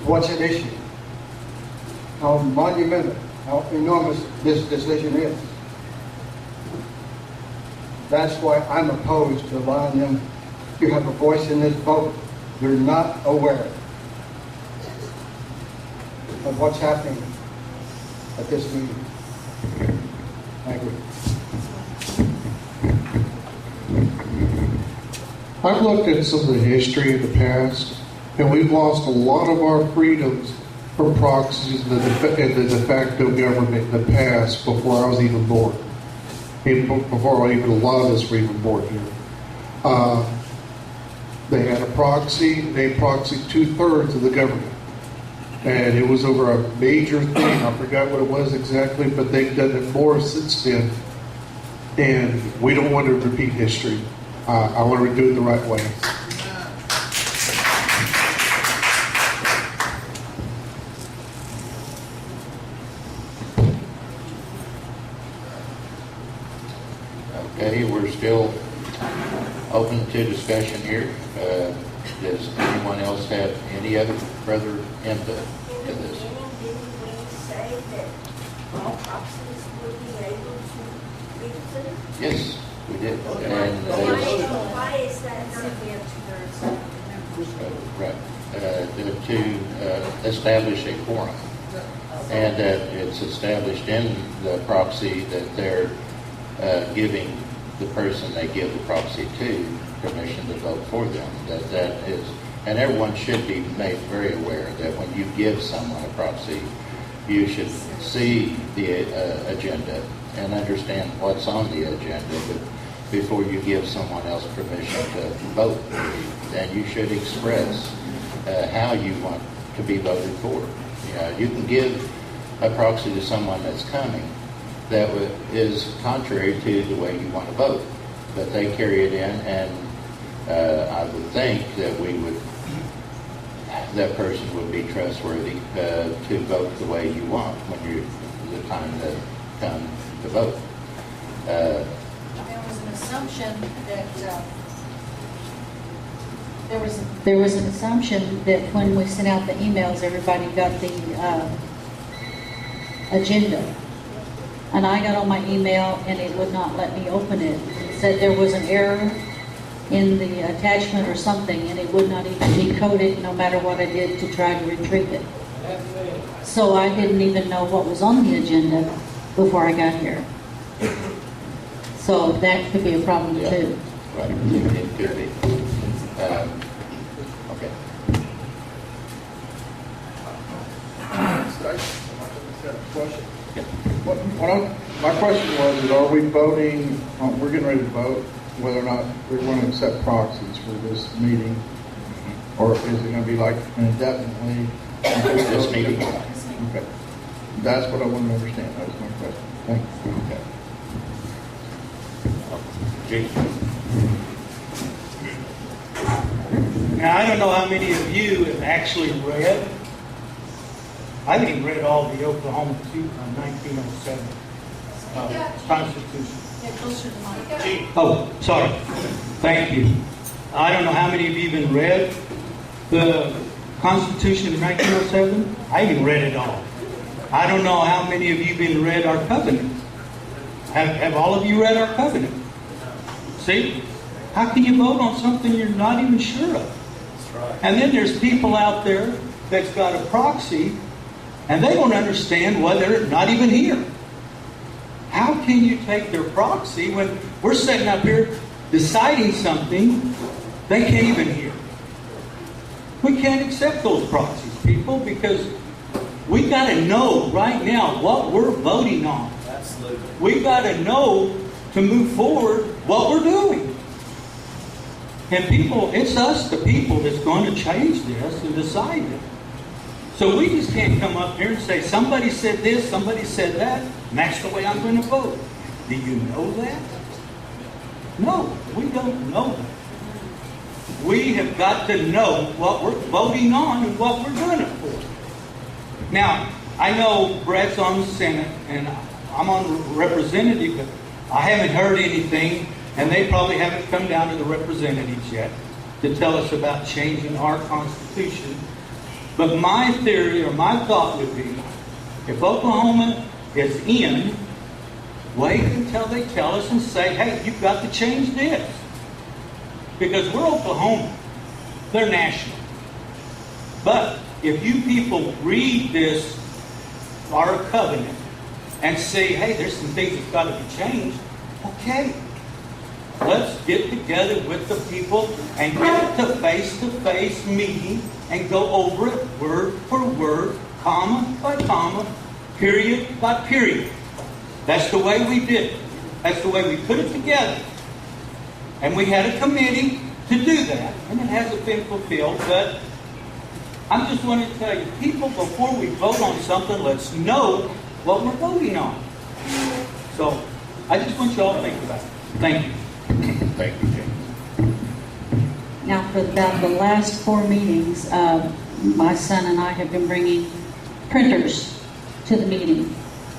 what's at issue, how monumental, how enormous this decision is. That's why I'm opposed to allowing them to have a voice in this vote. They're not aware of what's happening at this meeting. Thank you. I've looked at some of the history in the past, and we've lost a lot of our freedoms from proxies and the de facto government in the past before I was even born. Before even a lot of us were even born here. They had a proxy, they proxied 2/3 of the government. And it was over a major thing. I forgot what it was exactly, but they've done it more since then. And we don't want to repeat history. I want to do it the right way. Okay, we're still open to discussion here. Does anyone else have any other further input to this? Didn't we say that all proxies would be able to be considered? Yes, we did. And Why is that not? We have 2/3. right, to establish a quorum, and that it's established in the proxy that they're giving the person they give the proxy to permission to vote for them. That is, and everyone should be made very aware that when you give someone a proxy, you should see the agenda and understand what's on the agenda before you give someone else permission to vote for you. And you should express how you want to be voted for. You can give a proxy to someone that's coming that is contrary to the way you want to vote, but they carry it in, and I would think that that person would be trustworthy to vote the way you want when the time to come to vote. There was an assumption that there was an assumption that when we sent out the emails, everybody got the agenda. And I got on my email and it would not let me open it. It said there was an error in the attachment or something, and it would not even decode it no matter what I did to try to retrieve it. So I didn't even know what was on the agenda before I got here. So that could be a problem too. Right, it could be. Okay. Question. My question was, is are we voting, we're getting ready to vote whether or not we're going to accept proxies for this meeting, or is it going to be like indefinitely? This meeting. Okay. That's what I want to understand. That was my question. Thank you. Okay. Gene. Now, I don't know how many of you have actually read. I didn't read all the Oklahoma 1907 Constitution. Get closer to the mic. Oh, sorry. Thank you. I don't know how many of you even read the Constitution of 1907. I even read it all. I don't know how many of you even read our covenant. Have all of you read our covenant? See? How can you vote on something you're not even sure of? That's right. And then there's people out there that's got a proxy, and they don't understand why they're not even here. How can you take their proxy when we're sitting up here deciding something they can't even hear? We can't accept those proxies, people, because we got to know right now what we're voting on. Absolutely. We got to know to move forward what we're doing. And people, it's us, the people, that's going to change this and decide it. So we just can't come up here and say, somebody said this, somebody said that, and that's the way I'm going to vote. Do you know that? No, we don't know that. We have got to know what we're voting on and what we're doing it for. Now, I know Brett's on the Senate, and I'm on the representative, but I haven't heard anything, and they probably haven't come down to the representatives yet to tell us about changing our Constitution But my theory or my thought would be, if Oklahoma is in, wait until they tell us and say, hey, you've got to change this. Because we're Oklahoma. They're national. But if you people read this, our covenant, and say, hey, there's some things that's got to be changed, okay. Let's get together with the people and get a face-to-face meeting and go over it word for word, comma by comma, period by period. That's the way we did it. That's the way we put it together. And we had a committee to do that, and it hasn't been fulfilled, but I'm just wanting to tell you, people, before we vote on something, let's know what we're voting on. So, I just want you all to think about it. Thank you. Thank you, James. Now, for about the last 4 meetings, my son and I have been bringing printers to the meeting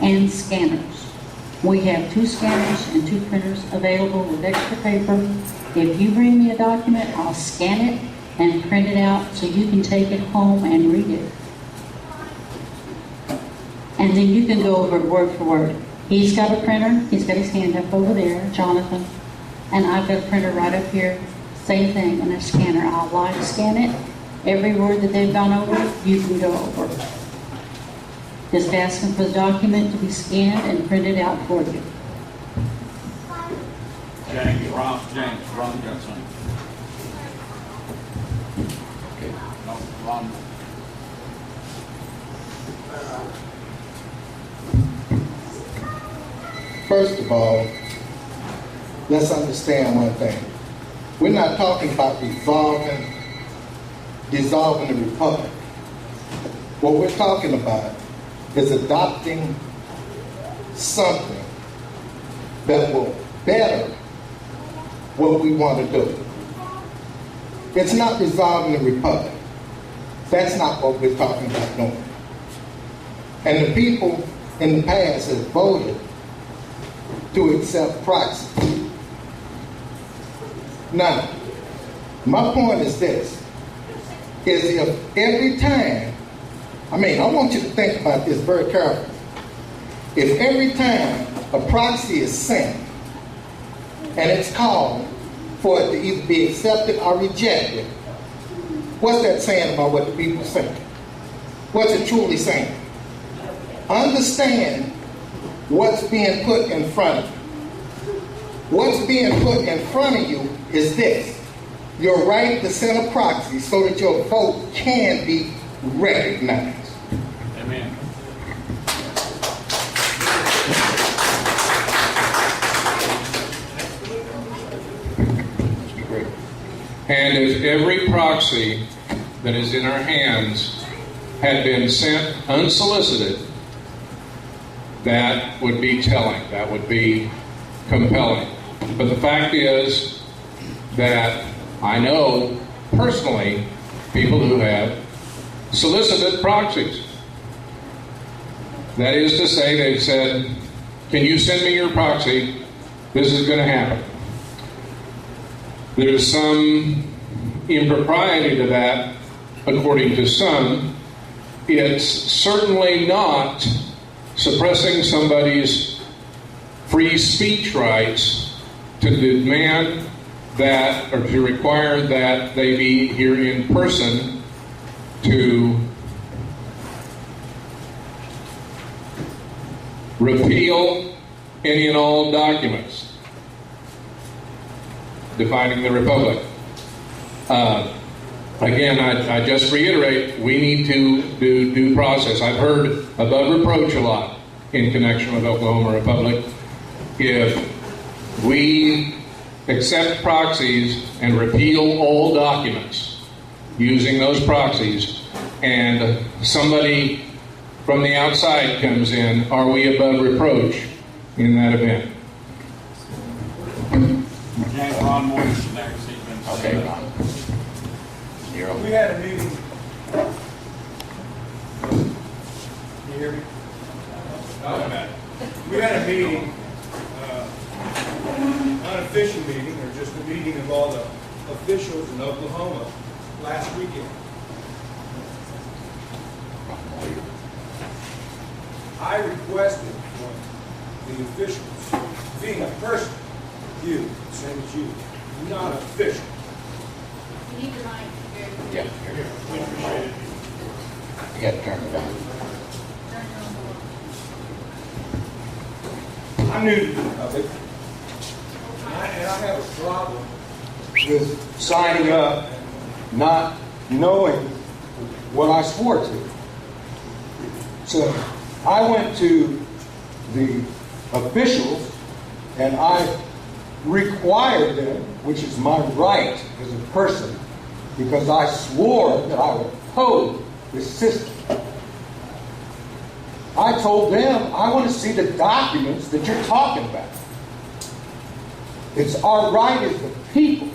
and scanners. We have 2 scanners and 2 printers available with extra paper. If you bring me a document, I'll scan it and print it out so you can take it home and read it. And then you can go over it word for word. He's got a printer. He's got his hand up over there, Jonathan. And I've got a printer right up here. Same thing, and a scanner. I'll live scan it. Every word that they've gone over, you can go over. Just ask them for the document to be scanned and printed out for you. James, Ron got something. Okay. No, Ron. First of all, let's understand one thing. We're not talking about dissolving the republic. What we're talking about is adopting something that will better what we want to do. It's not dissolving the republic. That's not what we're talking about doing. And the people in the past have voted to accept proxies. Now, my point is this, is if every time, I want you to think about this very carefully. If every time a proxy is sent and it's called for it to either be accepted or rejected, what's that saying about what the people are saying? What's it truly saying? Understand what's being put in front of you. What's being put in front of you is this: your right to send a proxy so that your vote can be recognized. Amen. And if every proxy that is in our hands had been sent unsolicited, that would be telling, that would be compelling. But the fact is that I know personally people who have solicited proxies. That is to say, they've said, can you send me your proxy? This is going to happen. There's some impropriety to that, according to some. It's certainly not suppressing somebody's free speech rights to demand that, or to require that they be here in person to repeal any and all documents defining the republic. Again, I just reiterate, we need to do due process. I've heard above reproach a lot in connection with Oklahoma Republic. If we accept proxies and repeal all documents using those proxies, and somebody from the outside comes in, are we above reproach in that event? James, Ron Morris next. Okay, Ron. You're We had a meeting. Can you hear me? We had a meeting, unofficial meeting, or just a meeting of all the officials in Oklahoma last weekend. I requested from the officials, being a person, you, same as you, not an official. You need to write very clearly. Yeah, here, here. You got to turn it on. I'm new to it, and I have a problem with signing up and not knowing what I swore to. So I went to the officials and I required them, which is my right as a person, because I swore that I would oppose this system. I told them, I want to see the documents that you're talking about. It's our right as the people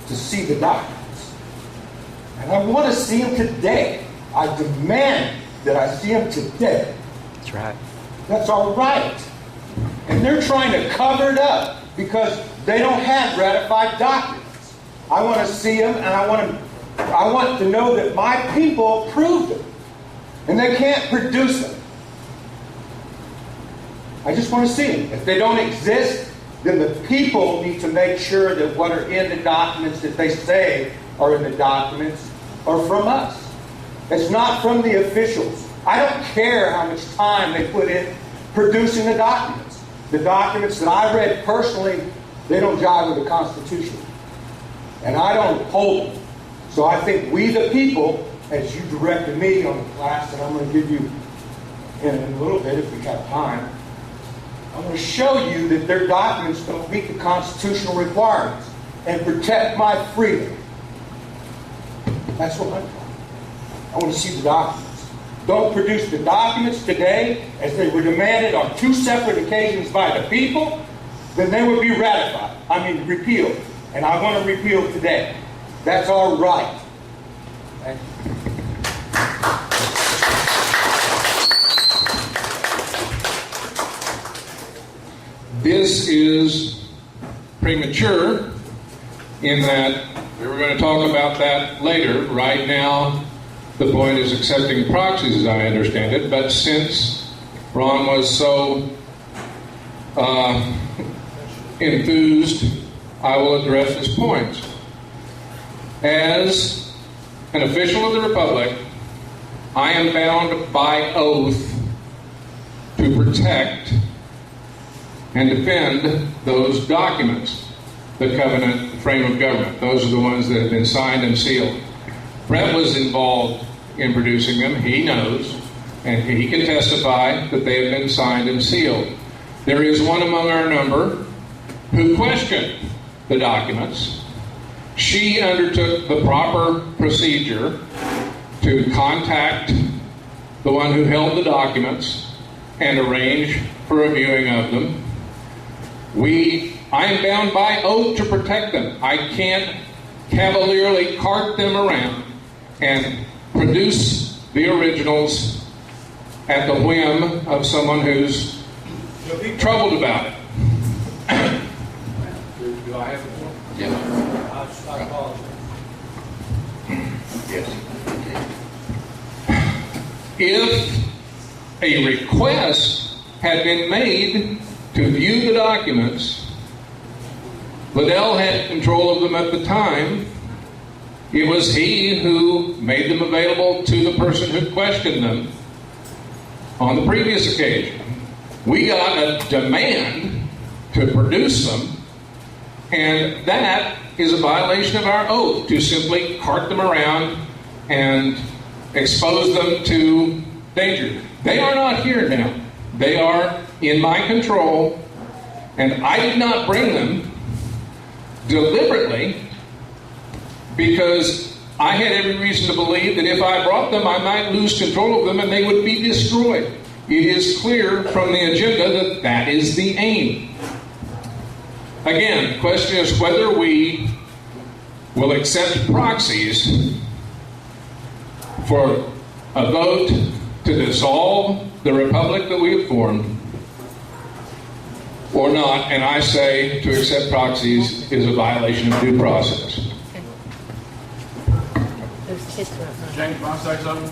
to see the documents. And I want to see them today. I demand that I see them today. That's right. That's our right. And they're trying to cover it up because they don't have ratified documents. I want to see them, and I want to know that my people approved them. And they can't produce them. I just want to see them. If they don't exist, then the people need to make sure that what are in the documents that they say are in the documents are from us. It's not from the officials. I don't care how much time they put in producing the documents. The documents that I read personally, they don't jive with the Constitution. And I don't hold them. So I think we the people, as you directed me on the class that I'm going to give you in a little bit if we have time, I'm going to show you that their documents don't meet the constitutional requirements and protect my freedom. That's what I'm talking about. I want to see the documents. Don't produce the documents today as they were demanded on 2 separate occasions by the people, then they would be repealed. And I want to repeal today. That's our right. Thank you. This is premature in that we were going to talk about that later. Right now, the point is accepting proxies, as I understand it. But since Ron was so enthused, I will address his points. As an official of the Republic, I am bound by oath to protect and defend those documents, the covenant, the frame of government. Those are the ones that have been signed and sealed. Brett was involved in producing them. He knows, and he can testify that they have been signed and sealed. There is one among our number who questioned the documents. She undertook the proper procedure to contact the one who held the documents and arrange for a viewing of them. I am bound by oath to protect them. I can't cavalierly cart them around and produce the originals at the whim of someone who's troubled about it. Do I have it? Yeah. I apologize. Yes. If a request had been made to view the documents, Liddell had control of them at the time. It was he who made them available to the person who questioned them on the previous occasion. We got a demand to produce them, and that is a violation of our oath, to simply cart them around and expose them to danger. They are not here now. They are in my control, and I did not bring them deliberately because I had every reason to believe that if I brought them, I might lose control of them and they would be destroyed. It is clear from the agenda that that is the aim. Again, the question is whether we will accept proxies for a vote to dissolve the republic that we have formed or not, and I say to accept proxies is a violation of due process. James, can I say something?